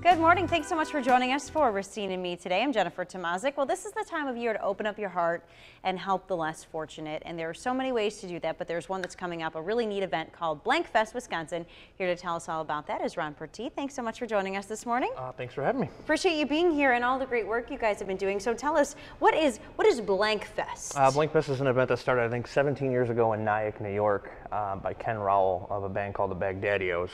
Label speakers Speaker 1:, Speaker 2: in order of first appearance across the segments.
Speaker 1: Good morning. Thanks so much for joining us for Racine and Me today. I'm Jennifer Tomazik. Well, this is the time of year to open up your heart and help the less fortunate. And there are so many ways to do that, but there's one that's coming up, a really neat event called Blank Fest Wisconsin. Here to tell us all about that is Ron Purtee. Thanks so much for joining us this morning.
Speaker 2: Thanks for having me.
Speaker 1: Appreciate you being here and all the great work you guys have been doing. So tell us, what is Blank Fest?
Speaker 2: Blank Fest is an event that started, I think, 17 years ago in Nyack, New York, by Ken Rowell of a band called the Baghdadios.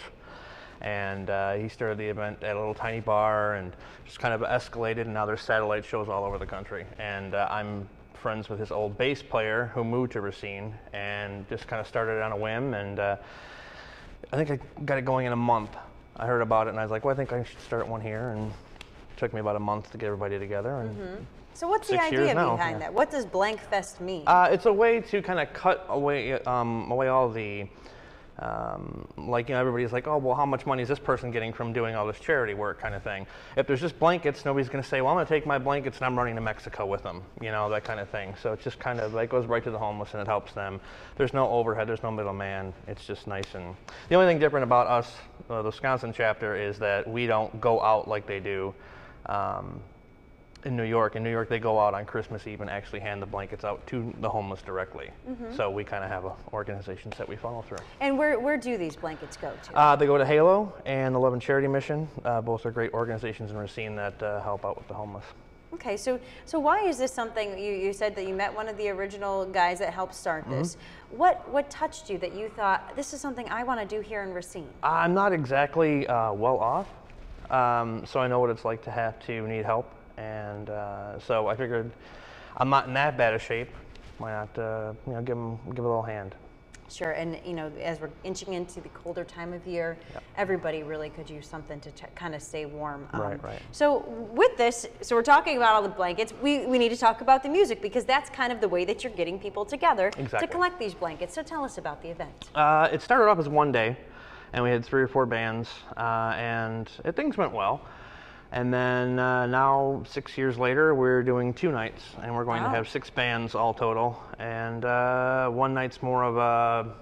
Speaker 2: And he started the event at a little tiny bar and just kind of escalated, and now there's satellite shows all over the country. And I'm friends with his old bass player who moved to Racine and just kind of started it on a whim. And I think I got it going in a month. I heard about it and I was like, well, I think I should start one here. And it took me about a month to get everybody together. And
Speaker 1: So what's the idea behind that? What does Blank Fest mean?
Speaker 2: It's a way to kind of cut away all the like, you know, everybody's like, oh, well, how much money is this person getting from doing all this charity work kind of thing. If there's just blankets, nobody's going to say, well, I'm going to take my blankets and I'm running to Mexico with them, you know, that kind of thing. So it's just kind of like goes right to the homeless and it helps them. There's no overhead, there's no middleman. It's just nice. And the only thing different about us, the Wisconsin chapter, is that we don't go out like they do in New York. In New York, they go out on Christmas Eve and actually hand the blankets out to the homeless directly. So we kind of have organizations that we follow through.
Speaker 1: And where do these blankets go to?
Speaker 2: They go to Halo and the Love and Charity Mission. Both are great organizations in Racine that help out with the homeless.
Speaker 1: Okay, so why is this something, you said that you met one of the original guys that helped start this. What touched you that you thought, this is something I want to do here in Racine? I'm
Speaker 2: not exactly well off, so I know what it's like to have to need help. And so I figured I'm not in that bad a shape. Why not, you know, give a little hand.
Speaker 1: Sure, and you know, as we're inching into the colder time of year, everybody really could use something to kind of stay warm.
Speaker 2: Right.
Speaker 1: So with this, so we're talking about all the blankets. We need to talk about the music because that's kind of the way that you're getting people together to collect these blankets. So tell us about the event.
Speaker 2: It started off as one day, and we had 3 or 4 bands, and things went well. And then now, 6 years later, we're doing 2 nights, and we're going to have 6 bands all total. And one night's more of a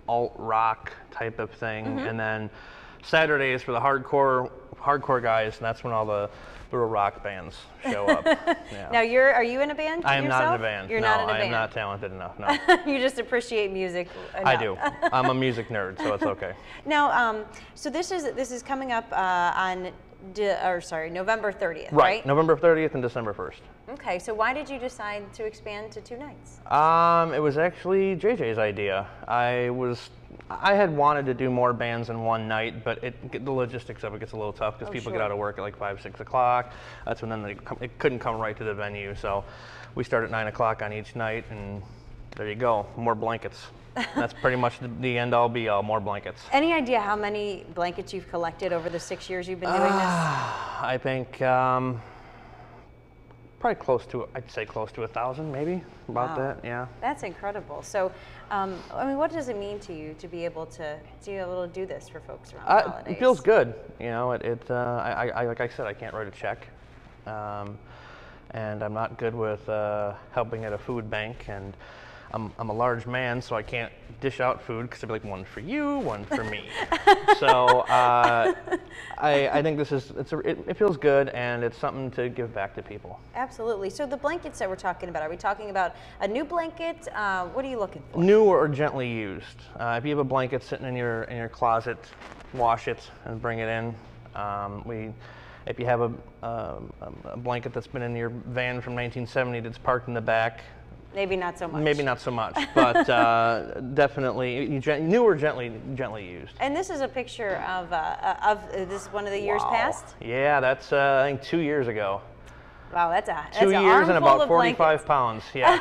Speaker 2: alt rock type of thing, and then Saturday is for the hardcore guys, and that's when all the little rock bands show up.
Speaker 1: Now, are you in a band?
Speaker 2: I am not in a band.
Speaker 1: You're not in a band.
Speaker 2: I am not talented enough. No.
Speaker 1: You just appreciate music enough.
Speaker 2: I do. I'm a music nerd, so it's okay.
Speaker 1: Now, so this is coming up on November 30th, right?
Speaker 2: November 30th and December 1st.
Speaker 1: Okay, so why did you decide to expand to 2 nights?
Speaker 2: It was actually JJ's idea. I had wanted to do more bands in one night, but the logistics of it gets a little tough because people get out of work at like 5, 6 o'clock. That's when it couldn't come right to the venue. So we start at 9 o'clock on each night, and there you go, more blankets. That's pretty much the end-all be-all, more blankets. Any
Speaker 1: idea how many blankets you've collected over the 6 years you've been doing this?
Speaker 2: I think probably I'd say close to 1,000, maybe, about that, yeah. That's
Speaker 1: incredible. So, I mean, what does it mean to you to be able to do this for folks around the holidays?
Speaker 2: It feels good, you know. Like I said, I can't write a check, and I'm not good with helping at a food bank, and I'm a large man, so I can't dish out food because I'd be like, one for you, one for me. So I think it feels good, and it's something to give back to people.
Speaker 1: Absolutely. So the blankets that we're talking about, are we talking about a new blanket? What are you looking for?
Speaker 2: New or gently used. If you have a blanket sitting in your closet, wash it and bring it in. If you have a blanket that's been in your van from 1970 that's parked in the back,
Speaker 1: maybe not so much.
Speaker 2: Maybe not so much, but definitely new or gently used.
Speaker 1: And this is a picture of this one of the years past?
Speaker 2: Yeah, that's I think 2 years ago.
Speaker 1: Wow, that's
Speaker 2: 2 years and about 45 pounds. Yeah.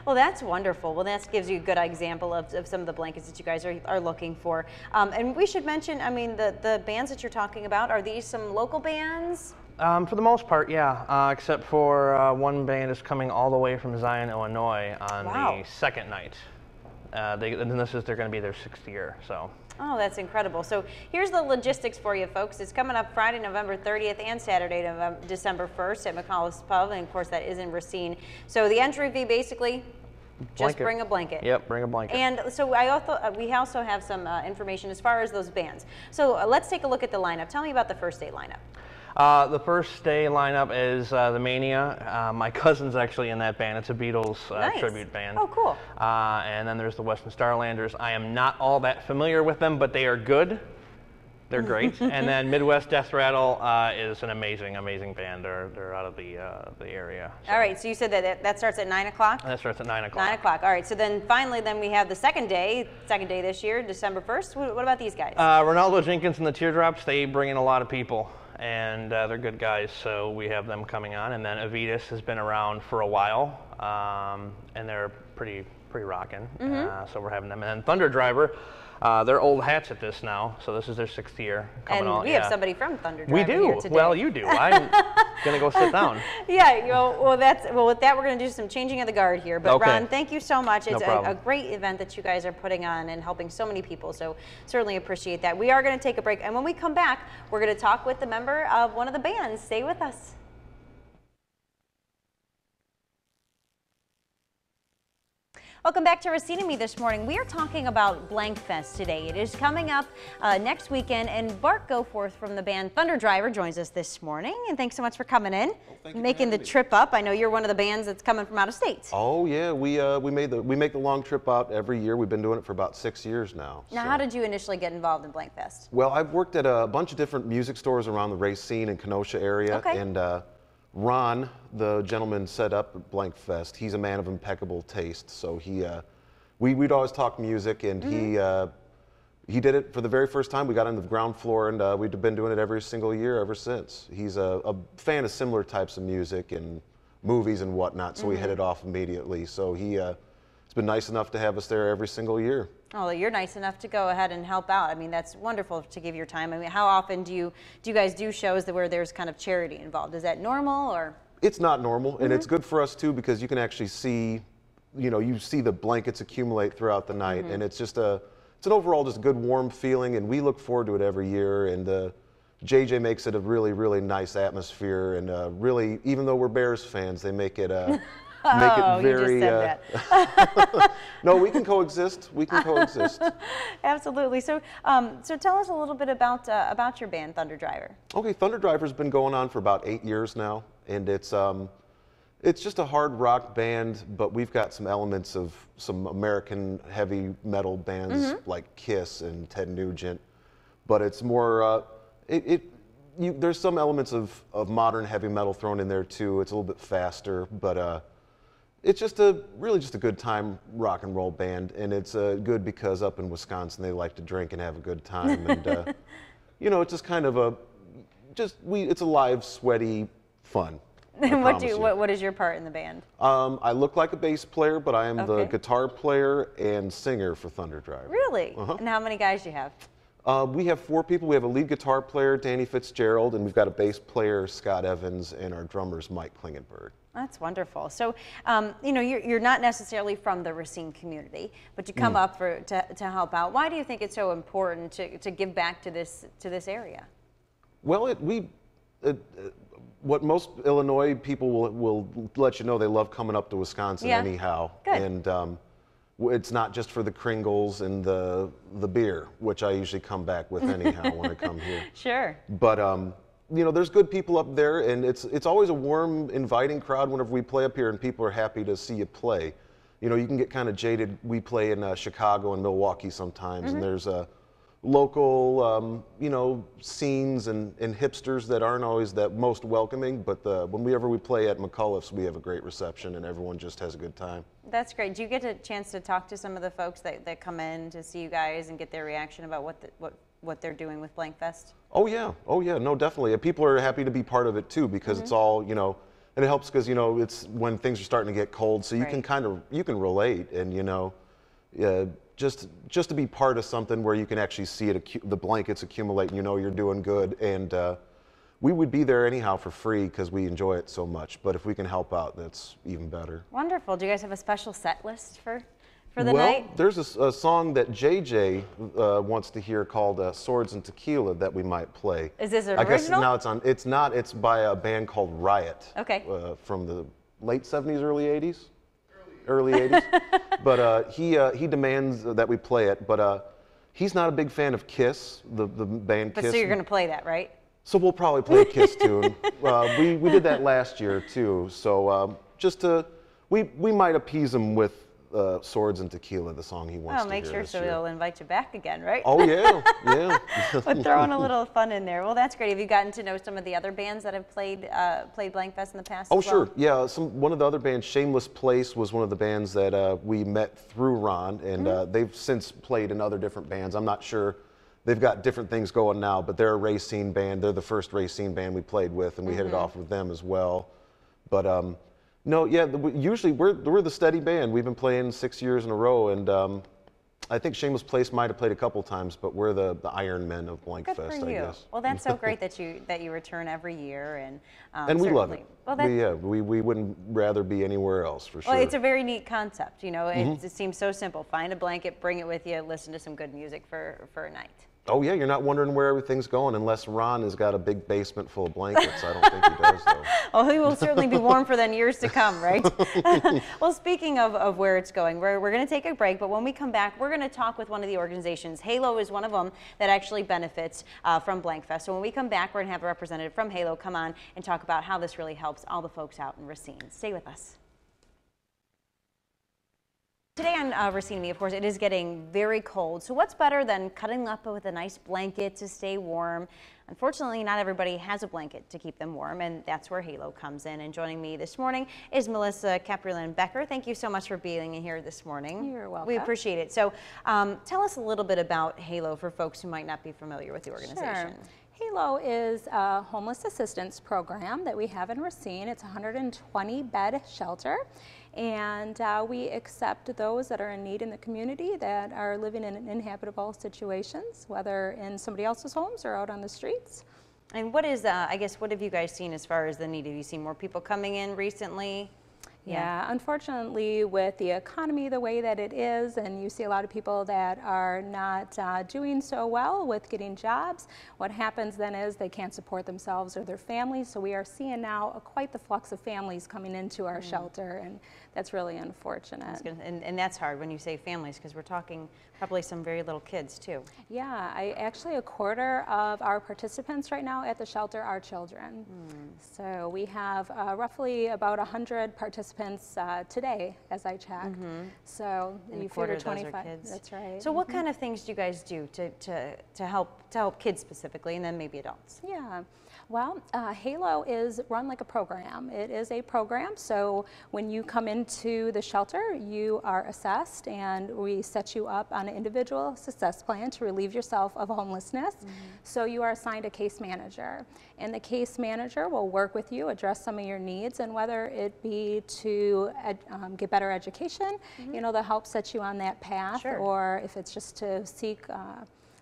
Speaker 1: Well, that's wonderful. Well, that gives you a good example of some of the blankets that you guys are looking for. And we should mention, I mean, the bands that you're talking about, are these some local bands?
Speaker 2: For the most part, yeah, except for one band is coming all the way from Zion, Illinois on the 2nd night. They're going to be their 6th year, so.
Speaker 1: Oh, that's incredible. So here's the logistics for you, folks. It's coming up Friday, November 30th and Saturday, December 1st at McAuliffe's Pub, and of course that is in Racine. So the entry fee basically Just bring a blanket.
Speaker 2: Yep, bring a blanket.
Speaker 1: And so we also have some information as far as those bands. So let's take a look at the lineup. Tell me about the first day lineup.
Speaker 2: The first day lineup is the Mania. My cousin's actually in that band. It's a Beatles tribute band.
Speaker 1: Oh, cool.
Speaker 2: And then there's the Western Starlanders. I am not all that familiar with them, but they are good. They're great. And then Midwest Death Rattle is an amazing, amazing band. They're out of the area. So.
Speaker 1: All right. So you said that starts at 9 o'clock?
Speaker 2: That starts at 9 o'clock.
Speaker 1: 9 o'clock. All right. So then finally, we have the second day this year, December 1st. What about these guys?
Speaker 2: Ronaldo Jenkins and the Teardrops. They bring in a lot of people. And they're good guys, so we have them coming on. And then Avitas has been around for a while, and they're pretty rocking. So we're having them. And then Thunder Driver, they're old hats at this now, so this is their 6th year coming on.
Speaker 1: And we have somebody from Thunder Driver
Speaker 2: We do.
Speaker 1: here today.
Speaker 2: Well, you do. I'm gonna go sit down.
Speaker 1: Yeah. Well, with that, we're gonna do some changing of the guard here. But
Speaker 2: okay.
Speaker 1: Ron, thank you so much. It's
Speaker 2: no
Speaker 1: a great event that you guys are putting on and helping so many people. So certainly appreciate that. We are going to take a break, and when we come back, we're going to talk with the member of one of the bands. Stay with us. Welcome back to Racine and Me this morning. We are talking about Blank Fest today. It is coming up next weekend, and Bart Goforth from the band Thunder Driver joins us this morning. And thanks so much for coming in, making the trip up. I know you're one of the bands that's coming from out of state.
Speaker 3: Oh yeah, we make the long trip out every year. We've been doing it for about 6 years now.
Speaker 1: Now, how did you initially get involved in Blank Fest?
Speaker 3: Well, I've worked at a bunch of different music stores around the Racine and Kenosha area,
Speaker 1: okay.
Speaker 3: and Ron, the gentleman set up Blank Fest, he's a man of impeccable taste. So we'd always talk music, and he did it for the very first time. We got on the ground floor, and we've been doing it every single year ever since. He's a fan of similar types of music and movies and whatnot, so we hit it off immediately. So it's been nice enough to have us there every single year.
Speaker 1: Oh, well, you're nice enough to go ahead and help out. I mean, that's wonderful to give your time. I mean, how often do you guys do shows where there's kind of charity involved? Is that normal, or?
Speaker 3: It's not normal, and it's good for us too, because you can actually see, you see the blankets accumulate throughout the night, and it's an overall just good warm feeling, and we look forward to it every year. And JJ makes it a really, really nice atmosphere, and really, even though we're Bears fans, they make it make it very.
Speaker 1: You just said that.
Speaker 3: No, we can coexist. We can coexist.
Speaker 1: Absolutely. So, so tell us a little bit about your band, Thunder Driver.
Speaker 3: Okay, Thunder Driver's been going on for about 8 years now, and it's just a hard rock band, but we've got some elements of some American heavy metal bands like Kiss and Ted Nugent, but it's more. There's some elements of modern heavy metal thrown in there too. It's a little bit faster, but it's just really just a good time rock and roll band, and it's good because up in Wisconsin they like to drink and have a good time, and it's just kind of it's a live, sweaty fun.
Speaker 1: What is your part in the band?
Speaker 3: I look like a bass player, but I am the guitar player and singer for Thunder Driver.
Speaker 1: Really? And how many guys do you have?
Speaker 3: We have 4 people. We have a lead guitar player, Danny Fitzgerald, and we've got a bass player, Scott Evans, and our drummer's Mike Klingenberg.
Speaker 1: That's wonderful. So, you're not necessarily from the Racine community, but you come up to help out. Why do you think it's so important to give back to this area? Well,
Speaker 3: what most Illinois people will let you know, they love coming up to Wisconsin anyhow.
Speaker 1: Good.
Speaker 3: And it's not just for the Kringles and the beer, which I usually come back with anyhow when I come here.
Speaker 1: Sure.
Speaker 3: But there's good people up there, and it's always a warm, inviting crowd whenever we play up here, and people are happy to see you play. You can get kind of jaded. We play in Chicago and Milwaukee sometimes, and there's local, scenes and hipsters that aren't always that most welcoming. But whenever we play at McAuliffe's, we have a great reception, and everyone just has a good time.
Speaker 1: That's great. Do you get a chance to talk to some of the folks that come in to see you guys and get their reaction about what they're doing with Blank Fest?
Speaker 3: Oh yeah, no, definitely. People are happy to be part of it too, because it's all, and it helps because it's when things are starting to get cold, so you can relate, and just to be part of something where you can actually see the blankets accumulate, and you're doing good. And we would be there anyhow for free because we enjoy it so much. But if we can help out, that's even better.
Speaker 1: Wonderful. Do you guys have a special set list for the night?
Speaker 3: Well, there's a song that JJ wants to hear called "Swords and Tequila" that we might play.
Speaker 1: Is this an
Speaker 3: original?
Speaker 1: original?
Speaker 3: I guess now it's not. It's by a band called Riot.
Speaker 1: Okay.
Speaker 3: From the late '70s, early '80s. early 80s. But he demands that we play it. But he's not a big fan of Kiss, the band Kiss.
Speaker 1: But so you're going to play that, right?
Speaker 3: So we'll probably play a Kiss tune. We did that last year too. So we might appease him with Swords and Tequila, the song he wants to hear
Speaker 1: make sure
Speaker 3: this
Speaker 1: so
Speaker 3: year.
Speaker 1: he'll invite you back again, right?
Speaker 3: Oh yeah, yeah.
Speaker 1: But throwing a little fun in there. Well, that's great. Have you gotten to know some of the other bands that have played Blankfest in the past?
Speaker 3: Oh
Speaker 1: as well?
Speaker 3: sure, yeah. One of the other bands, Shameless Place, was one of the bands that we met through Ron, and they've since played in other different bands. I'm not sure. They've got different things going now, but they're a Racine band. They're the first Racine band we played with, and we hit it off with them as well. But no, yeah, usually we're the steady band. We've been playing 6 years in a row, and I think Shameless Place might have played a couple times, but we're the Iron Men of Blankfest,
Speaker 1: Good for
Speaker 3: I
Speaker 1: you.
Speaker 3: guess.
Speaker 1: Well, that's so great that you return every year,
Speaker 3: And we love it.
Speaker 1: Well,
Speaker 3: we wouldn't rather be anywhere else, for sure.
Speaker 1: well, it's a very neat concept. You know, it seems so simple. Find a blanket, bring it with you, listen to some good music for a night.
Speaker 3: Oh yeah, you're not wondering where everything's going unless Ron has got a big basement full of blankets. I don't think he does, though.
Speaker 1: Well, he will certainly be warm for then years to come, right? Well, speaking of where it's going, we're going to take a break, but when we come back, we're going to talk with one of the organizations. Halo is one of them that actually benefits from Blankfest. So when we come back, we're going to have a representative from Halo come on and talk about how this really helps all the folks out in Racine. Stay with us. Today on Racine and Me, of course, it is getting very cold. So what's better than cuddling up with a nice blanket to stay warm? Unfortunately, not everybody has a blanket to keep them warm, and that's where Halo comes in. And joining me this morning is Melissa Kaprelian-Becker. Thank you so much for being here this morning.
Speaker 4: You're welcome.
Speaker 1: We appreciate it. So tell us a little bit about Halo for folks who might not be familiar with the organization.
Speaker 4: Sure. Halo is a homeless assistance program that we have in Racine. It's a 120-bed shelter, and we accept those that are in need in the community that are living in uninhabitable situations, whether in somebody else's homes or out on the streets.
Speaker 1: And what is, I guess, what have you guys seen as far as the need? Have you seen more people coming in recently?
Speaker 4: Yeah, unfortunately, with the economy the way that it is, and you see a lot of people that are not doing so well with getting jobs, what happens then is they can't support themselves or their families. So we are seeing now quite the flux of families coming into our shelter, and that's really unfortunate.
Speaker 1: And that's hard when you say families, because we're talking probably some very little kids too.
Speaker 4: Yeah, actually a quarter of our participants right now at the shelter are children. So we have roughly about 100 participants today, as I check. So
Speaker 1: And
Speaker 4: you
Speaker 1: a quarter
Speaker 4: figure
Speaker 1: of those are
Speaker 4: 25.
Speaker 1: kids.
Speaker 4: That's right.
Speaker 1: So what kind of things do you guys do to help kids specifically, and then maybe adults?
Speaker 4: Yeah. Well, Halo is run like a program. It is a program, so when you come into the shelter, you are assessed, and we set you up on an individual success plan to relieve yourself of homelessness. So you are assigned a case manager, and the case manager will work with you, address some of your needs, and whether it be to get better education, you know, to help set you on that path, or if it's just to seek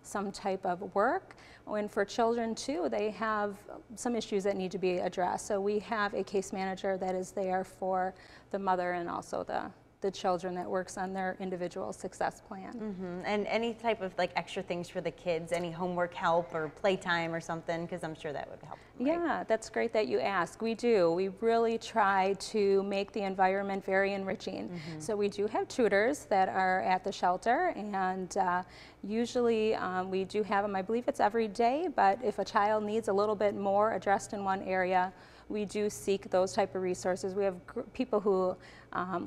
Speaker 4: some type of work. And for children too, they have some issues that need to be addressed. So we have a case manager that is there for the mother and also the children that works on their individual success plan.
Speaker 1: And any type of like extra things for the kids, any homework help or playtime or something, because I'm sure that would help. Right?
Speaker 4: Yeah, that's great that you ask. We do. We really try to make the environment very enriching. So we do have tutors that are at the shelter, and usually we do have them, I believe it's every day, but if a child needs a little bit more addressed in one area, we do seek those type of resources. We have people who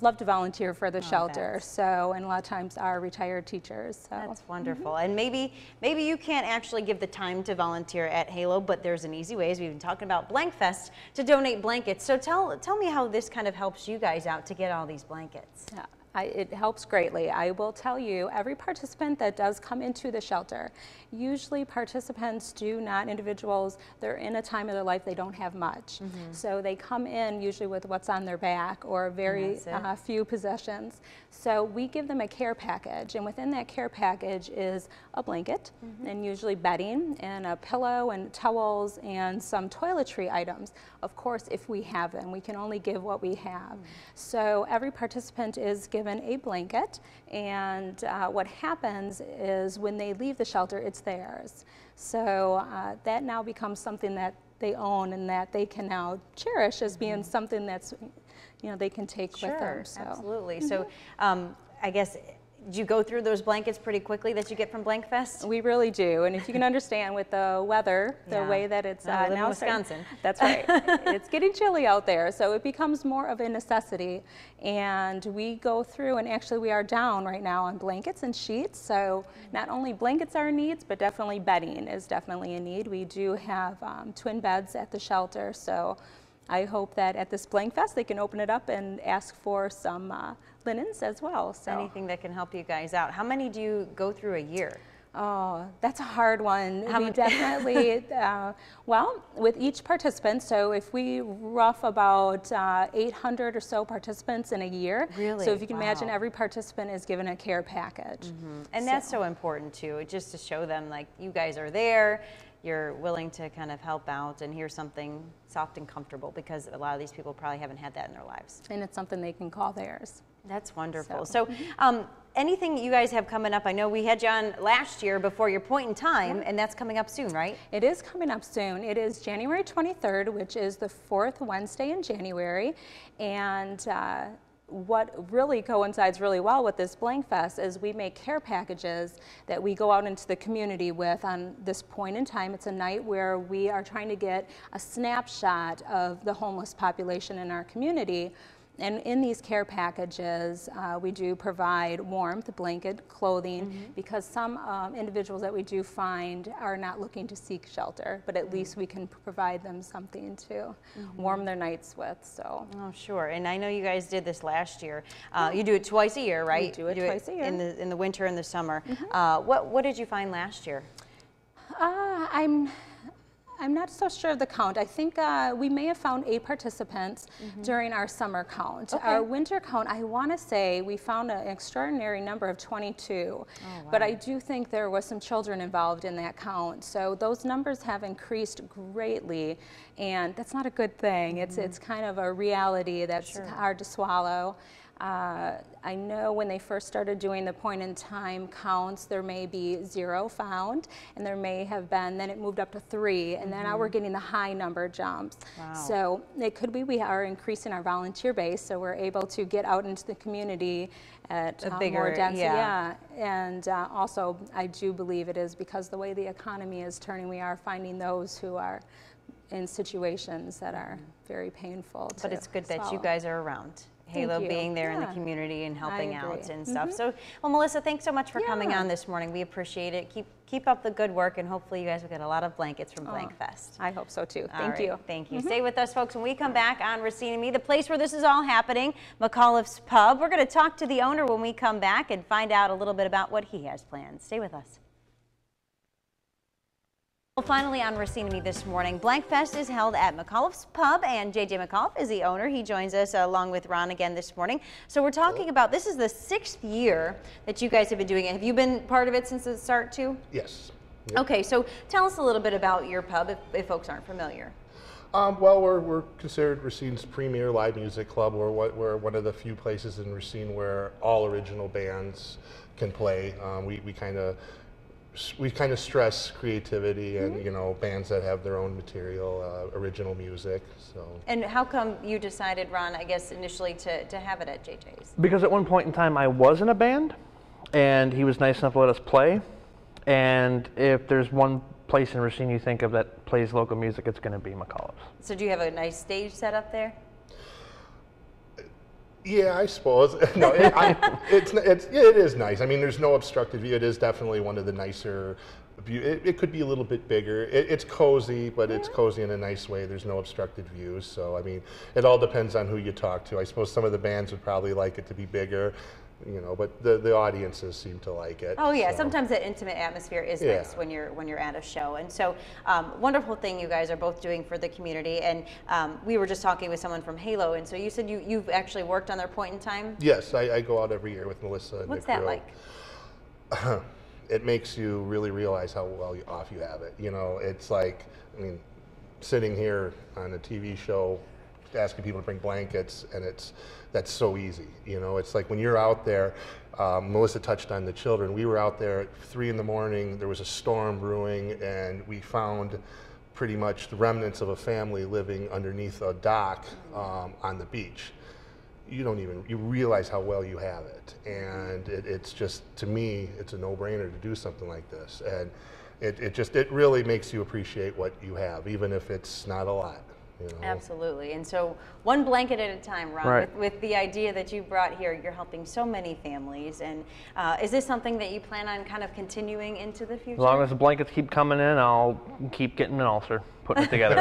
Speaker 4: love to volunteer for the shelter, so, and a lot of times are retired teachers. So.
Speaker 1: That's wonderful. And maybe you can't actually give the time to volunteer at Halo, but there's an easy way, as we've been talking about Blankfest, to donate blankets. So tell me how this kind of helps you guys out to get all these blankets.
Speaker 4: Yeah. It helps greatly. I will tell you, every participant that does come into the shelter, usually participants do not, individuals, they're in a time of their life they don't have much. So they come in usually with what's on their back or very few possessions. So we give them a care package, and within that care package is a blanket and usually bedding and a pillow and towels and some toiletry items. Of course, if we have them, we can only give what we have. So every participant is given a blanket, and what happens is when they leave the shelter, it's theirs. So that now becomes something that they own and that they can now cherish as being something that's, they can take with them. So.
Speaker 1: Absolutely. So I guess, do you go through those blankets pretty quickly that you get from Blankfest?
Speaker 4: We really do, and if you can understand with the weather, the way that it's
Speaker 1: now
Speaker 4: in
Speaker 1: Wisconsin.
Speaker 4: That's right. It's getting chilly out there, so it becomes more of a necessity. And we go through, and actually we are down right now on blankets and sheets. So not only blankets are needs, but definitely bedding is definitely a need. We do have twin beds at the shelter, so I hope that at this Blankfest they can open it up and ask for some linens as well. So
Speaker 1: anything that can help you guys out. How many do you go through a year?
Speaker 4: Oh, that's a hard one. We definitely, well, with each participant, so if we rough about 800 or so participants in a year.
Speaker 1: Really?
Speaker 4: So if you can imagine, every participant is given a care package.
Speaker 1: And that's so important too, just to show them like you guys are there, you're willing to kind of help out, and here's something soft and comfortable, because a lot of these people probably haven't had that in their lives.
Speaker 4: And it's something they can call theirs.
Speaker 1: That's wonderful. So anything you guys have coming up? I know we had you on last year before your point in time, and that's coming up soon, right?
Speaker 4: It is coming up soon. It is January 23rd, which is the 4th Wednesday in January. And what really coincides really well with this Blankfest is we make care packages that we go out into the community with on this point in time. It's a night where we are trying to get a snapshot of the homeless population in our community. And in these care packages, we do provide warmth, blanket, clothing, because some individuals that we do find are not looking to seek shelter, but at least we can provide them something to warm their nights with. So.
Speaker 1: Oh, sure. And I know you guys did this last year. You do it twice a year, right?
Speaker 4: We do it twice a year.
Speaker 1: In the winter and the summer. What did you find last year?
Speaker 4: I'm not so sure of the count. I think we may have found 8 participants during our summer count.
Speaker 1: Okay.
Speaker 4: Our winter count, I want to say we found an extraordinary number of 22. But I do think there was some children involved in that count. So those numbers have increased greatly, and that's not a good thing. It's kind of a reality that's hard to swallow. I know when they first started doing the point in time counts, there may be 0 found, and there may have been, then it moved up to 3, and then now we're getting the high number jumps.
Speaker 1: Wow.
Speaker 4: So it could be we are increasing our volunteer base, so we're able to get out into the community at more density. And also I do believe it is because the way the economy is turning, we are finding those who are in situations that are very painful to
Speaker 1: But it's good that you
Speaker 4: swallow.
Speaker 1: guys are around. Halo being there in the community and helping out and stuff. So, well, Melissa, thanks so much for coming on this morning. We appreciate it. Keep up the good work, and hopefully you guys will get a lot of blankets from Blankfest.
Speaker 4: I hope so too.
Speaker 1: Thank you.
Speaker 4: Thank
Speaker 1: you. Stay with us, folks. When we come back on Racine and Me, the place where this is all happening, McAuliffe's Pub. We're going to talk to the owner when we come back and find out a little bit about what he has planned. Stay with us. Well, finally on Racine and Me this morning, Blankfest is held at McAuliffe's Pub, and JJ McAuliffe is the owner. He joins us along with Ron again this morning. So we're talking about, this is the 6th year that you guys have been doing it. Have you been part of it since the start too?
Speaker 5: Yes.
Speaker 1: Yep. Okay, so tell us a little bit about your pub if folks aren't familiar.
Speaker 5: Well, we're considered Racine's premier live music club. We're one of the few places in Racine where all original bands can play. We kind of stress creativity and, you know, bands that have their own material, original music. So. And
Speaker 1: how come you decided, Ron, I guess initially to have it at JJ's?
Speaker 2: Because at one point in time I was in a band, and he was nice enough to let us play. And if there's one place in Racine you think of that plays local music, it's going to be McAuliffe's.
Speaker 1: So do you have a nice stage set up there?
Speaker 5: Yeah, I suppose. No, it is nice. I mean, there's no obstructed view. It is definitely one of the nicer view. It could be a little bit bigger. It's cozy, but it's cozy in a nice way. There's no obstructed views. So, I mean, it all depends on who you talk to. I suppose some of the bands would probably like it to be bigger, you know, but the audiences seem to like it.
Speaker 1: Oh yeah, so. Sometimes that intimate atmosphere is nice when you're at a show. And so wonderful thing you guys are both doing for the community. And we were just talking with someone from Halo, and so you said you've actually worked on their point in time?
Speaker 5: Yes, I go out every year with Melissa and
Speaker 1: What's that like?
Speaker 5: It makes you really realize how well off you have it. You know, it's like, I mean, sitting here on a TV show asking people to bring blankets, and that's so easy. You know, it's like when you're out there, Melissa touched on the children. We were out there at 3 in the morning, there was a storm brewing, and we found pretty much the remnants of a family living underneath a dock on the beach. you realize how well you have it. And it's just, to me, it's a no-brainer to do something like this. And it really makes you appreciate what you have, even if it's not a lot. You know?
Speaker 1: Absolutely. And so one blanket at a time, Ron,
Speaker 2: Right.
Speaker 1: with the idea that you brought here, you're helping so many families. And is this something that you plan on kind of continuing into the future?
Speaker 2: As long as the blankets keep coming in, I'll keep getting an ulcer, putting it together.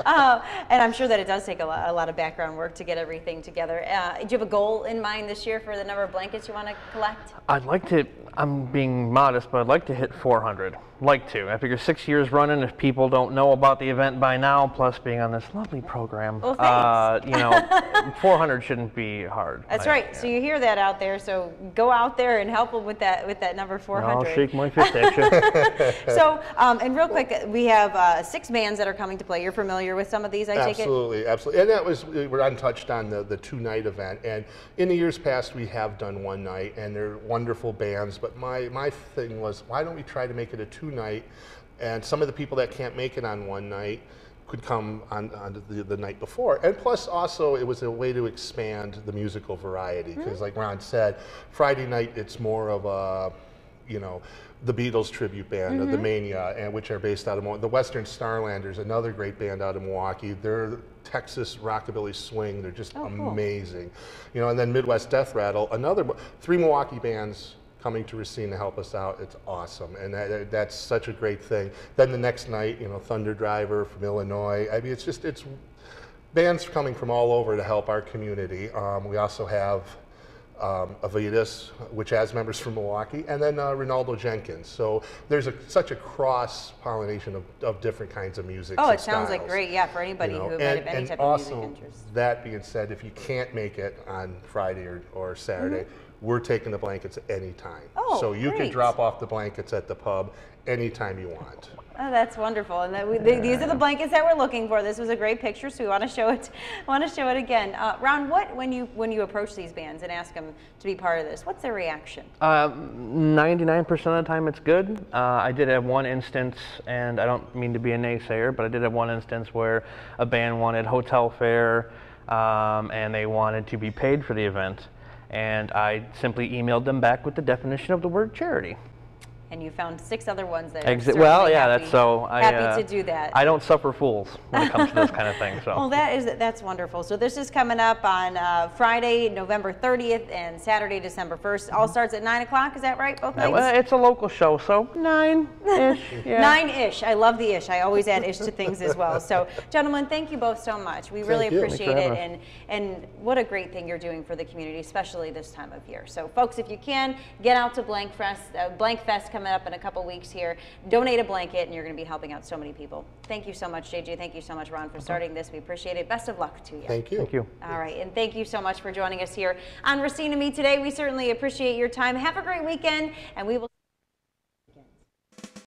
Speaker 1: And I'm sure that it does take a lot of background work to get everything together. Do you have a goal in mind this year for the number of blankets you want to collect?
Speaker 2: I'd like to, I'm being modest, but I'd like to hit 400. Like to. I figure 6 years running, if people don't know about the event by now, plus being on this lovely program,
Speaker 1: well, thanks.
Speaker 2: you know, 400 shouldn't be hard.
Speaker 1: That's right. Yeah. So you hear that out there. So go out there and help them with that number 400.
Speaker 2: I'll shake my fist at you.
Speaker 1: So, and real quick, we have 6 bands that are coming to play. You're familiar with some of these, I take it?
Speaker 5: Absolutely, absolutely. And that was, Ron touched on the 2-night event. And in the years past, we have done 1 night, and they're wonderful bands. But my thing was, why don't we try to make it a 2-night? And some of the people that can't make it on 1 night could come on the night before. And plus also it was a way to expand the musical variety, because like Ron said, Friday night it's more of a, you know, the Beatles tribute band, the Mania, and which are based out of Milwaukee. The Western Starlanders, another great band out of Milwaukee. They're Texas rockabilly swing. They're just amazing. You know, and then Midwest Death Rattle, another 3 Milwaukee bands coming to Racine to help us out. It's awesome, and that's such a great thing. Then the next night, you know, Thunder Driver from Illinois. I mean, it's bands coming from all over to help our community. We also have Avitas, which has members from Milwaukee, and then Ronaldo Jenkins. So there's such a cross-pollination of different kinds of music.
Speaker 1: Oh, it sounds like great, yeah, for anybody who might have any type of music interest.
Speaker 5: That being said, if you can't make it on Friday or Saturday, we're taking the blankets any time.
Speaker 1: Oh,
Speaker 5: so you
Speaker 1: great.
Speaker 5: can drop off the blankets at the pub anytime you want.
Speaker 1: Oh, that's wonderful, and these are the blankets that we're looking for. This was a great picture, so we want to show it. again. Ron, when you approach these bands and ask them to be part of this, what's their reaction?
Speaker 2: 99% of the time it's good. I did have one instance, and I don't mean to be a naysayer, but I did have one instance where a band wanted hotel fare, and they wanted to be paid for the event. And I simply emailed them back with the definition of the word charity.
Speaker 1: And you found 6 other ones that
Speaker 2: well, yeah, that's so.
Speaker 1: Happy to do that.
Speaker 2: I don't suffer fools when it comes to this kind of thing. So.
Speaker 1: Well, that's wonderful. So this is coming up on Friday, November 30th, and Saturday, December 1st. All starts at 9 o'clock. Is that right? Both nights.
Speaker 2: Well, it's a local show, so 9-ish. Yeah.
Speaker 1: 9-ish. I love the ish. I always add ish to things as well. So, gentlemen, thank you both so much. We really appreciate it, and what a great thing you're doing for the community, especially this time of year. So, folks, if you can, get out to Blank Fest coming up in a couple weeks here. Donate a blanket, and you're going to be helping out so many people. Thank you so much, JJ. Thank you so much, Ron, for starting this. We appreciate it. Best of luck to you.
Speaker 5: Thank you.
Speaker 2: Thank you.
Speaker 1: All right, and thank you so much for joining us here on Racine and Me today. We certainly appreciate your time. Have a great weekend, and we will